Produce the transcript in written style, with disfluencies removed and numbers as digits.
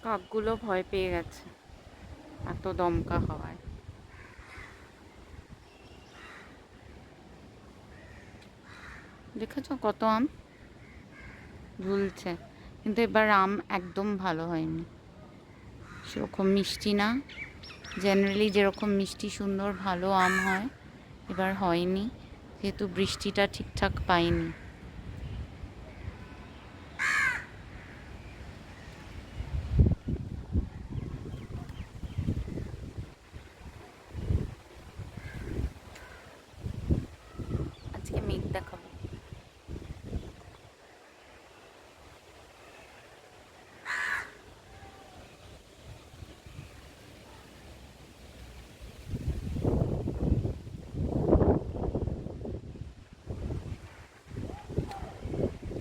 কাকগুলো ভয় পেয়ে গেছে এত দমকা হওয়ায়। দেখেছো কত আম ঝুলছে, কিন্তু এবার আম একদম ভালো হয়নি, সেরকম মিষ্টি না। জেনারেলি যেরকম মিষ্টি সুন্দর ভালো আম হয়, এবার হয়নি, যেহেতু বৃষ্টিটা ঠিকঠাক পাইনি। আজকে মেঘ দেখাবো।